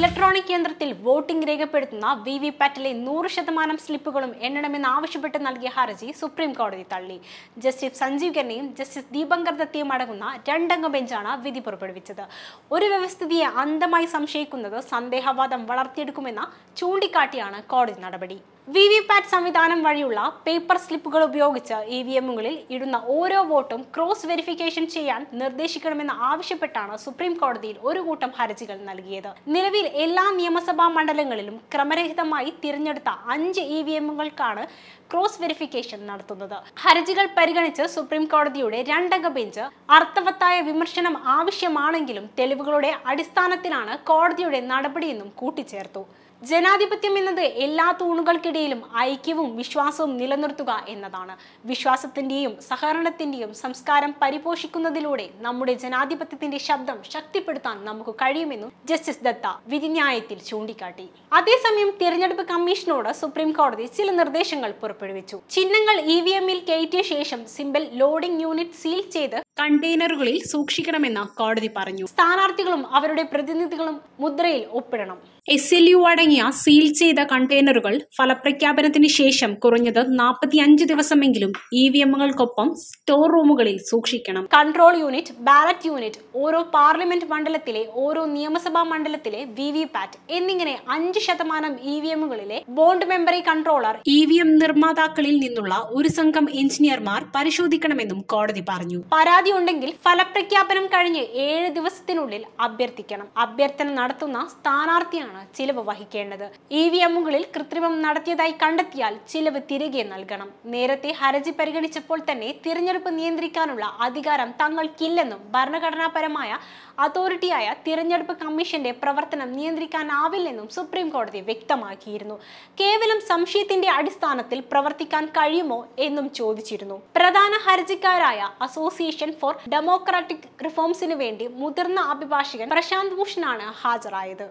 Electronic യന്ത്രത്തിൽ voting രേഖപ്പെടുത്തുന്ന വിവിപാറ്റിലെ 100% സ്ലിപ്പുകളും എണ്ണണമെന്ന് ആവശ്യപ്പെട്ട് നൽകിയ ഹർജി സുപ്രീം കോടതി തള്ളി. ജസ്റ്റിസ് സഞ്ജീവ് ഖന്നയും ജസ്റ്റിസ് ദീപങ്കർ ദത്തയും അടങ്ങുന്ന രണ്ടംഗ ബെഞ്ചാണ് വിധി പുറപ്പെടുവിച്ചത്. ഒരു വ്യവസ്ഥിതിയെ അന്ധമായി സംശയിക്കുന്നത് സന്ദേഹവാദം വളർത്തിയെടുക്കുമെന്ന് ചൂണ്ടിക്കാട്ടിയാണ് കോടതി നടപടി. വിവിപാറ്റ് സംവിധാനം വഴിയുള്ള പേപ്പർ സ്ലിപ്പുകൾ ഉപയോഗിച്ച് ഇവിഎമ്മുകളിൽ ഇടുന്ന ഓരോ വോട്ടും ക്രോസ് വെരിഫിക്കേഷൻ ചെയ്യാൻ നിർദ്ദേശിക്കണമെന്ന് ആവശ്യപ്പെട്ടാണ് സുപ്രീം കോടതിയിൽ ഒരു കൂട്ടം ഹർജികൾ നൽകിയത്. നിലവിൽ എല്ലാ നിയമസഭാ മണ്ഡലങ്ങളിലും ക്രമരഹിതമായി തിരഞ്ഞെടുത്ത 5 ഇവിഎമ്മുകൾക്കാണ് ക്രോസ് വെരിഫിക്കേഷൻ നടത്തുന്നത്. ഹർജികൾ പരിഗണിച്ച് സുപ്രീം കോടതിയുടെ രണ്ടംഗ ബെഞ്ച് അർത്ഥവത്തായ വിമർശനം ആവശ്യമാണെങ്കിലും തെളിവുകളുടെ അടിസ്ഥാനത്തിലാണ് കോടതിയുടെ നടപടിയെന്നും കൂട്ടിച്ചേർത്തു. ജനാധിപത്യം എന്നത് എല്ലാ തൂണുകൾക്കിടയിലും ഐക്യവും വിശ്വാസവും നിലനിർത്തുക എന്നതാണ്. വിശ്വാസത്തിന്റെയും സഹകരണത്തിന്റെയും സംസ്കാരം പരിപോഷിക്കുന്നതിലൂടെ നമ്മുടെ ജനാധിപത്യത്തിന്റെ ശബ്ദം ശക്തിപ്പെടുത്താൻ നമുക്ക് കഴിയുമെന്നും ജസ്റ്റിസ് ദത്ത വിധിന്യായത്തിൽ ചൂണ്ടിക്കാട്ടി. അതേസമയം തിരഞ്ഞെടുപ്പ് കമ്മീഷനോട് സുപ്രീം കോടതി ചില നിർദ്ദേശങ്ങൾ പുറപ്പെടുവിച്ചു. ചിഹ്നങ്ങൾ ഇവിഎമ്മിൽ കയറ്റിയ ശേഷം സിംബൽ ലോഡിംഗ് യൂണിറ്റ് സീൽ ചെയ്ത് കണ്ടെയ്നറുകളിൽ സൂക്ഷിക്കണമെന്ന് കോടതി പറഞ്ഞു. സ്ഥാനാർത്ഥികളും അവരുടെ പ്രതിനിധികളും മുദ്രയിൽ ഒപ്പിടണം. SLU അടങ്ങിയ സീൽ ചെയ്ത കണ്ടെയ്നറുകൾ ഫലപ്രഖ്യാപനത്തിന് ശേഷം കുറഞ്ഞത് 45 ദിവസമെങ്കിലും ഇവിഎമ്മുകൾക്കൊപ്പം സ്റ്റോർ റൂമുകളിൽ സൂക്ഷിക്കണം. കൺട്രോൾ യൂണിറ്റ്, ബാലറ്റ് യൂണിറ്റ്, ഓരോ പാർലമെന്റ് മണ്ഡലത്തിലെ, ഓരോ നിയമസഭാ മണ്ഡലത്തിലെ വിവിപാറ്റ് എന്നിങ്ങനെ 5% ഇവിഎമ്മുകളിലെ ബോണ്ട് മെമ്മറി കൺട്രോളർ ഇവിഎം നിർമ്മാതാക്കളിൽ നിന്നുള്ള ഒരു സംഘം എഞ്ചിനീയർമാർ പരിശോധിക്കണമെന്നും കോടതി പറഞ്ഞു. പരാതി ഉണ്ടെങ്കിൽ ഫലപ്രഖ്യാപനം കഴിഞ്ഞ് 7 ദിവസത്തിനുള്ളിൽ അഭ്യർത്ഥിക്കണം. അഭ്യർത്ഥന നടത്തുന്ന സ്ഥാനാർത്ഥിയാണ് ചിലവ് വഹിക്കേണ്ടത്. ഇവിഎമ്മുകളിൽ കൃത്രിമം നടത്തിയതായി കണ്ടെത്തിയാൽ ചിലവ് തിരികെ നൽകണം. നേരത്തെ ഹർജി പരിഗണിച്ചപ്പോൾ തന്നെ തിരഞ്ഞെടുപ്പ് നിയന്ത്രിക്കാനുള്ള അധികാരം തങ്ങൾക്കില്ലെന്നും ഭരണഘടനാപരമായ അതോറിറ്റിയായ തിരഞ്ഞെടുപ്പ് കമ്മീഷന്റെ പ്രവർത്തനം നിയന്ത്രിക്കാനാവില്ലെന്നും സുപ്രീം കോടതി വ്യക്തമാക്കിയിരുന്നു. കേവലം സംശയത്തിന്റെ അടിസ്ഥാനത്തിൽ പ്രവർത്തിക്കാൻ കഴിയുമോ എന്നും ചോദിച്ചിരുന്നു. പ്രധാന ഹർജിക്കാരായ അസോസിയേഷൻ ഫോർ ഡെമോക്രാറ്റിക് റിഫോംസിന് വേണ്ടി മുതിർന്ന അഭിഭാഷകൻ പ്രശാന്ത് ഭൂഷണാണ് ഹാജരായത്.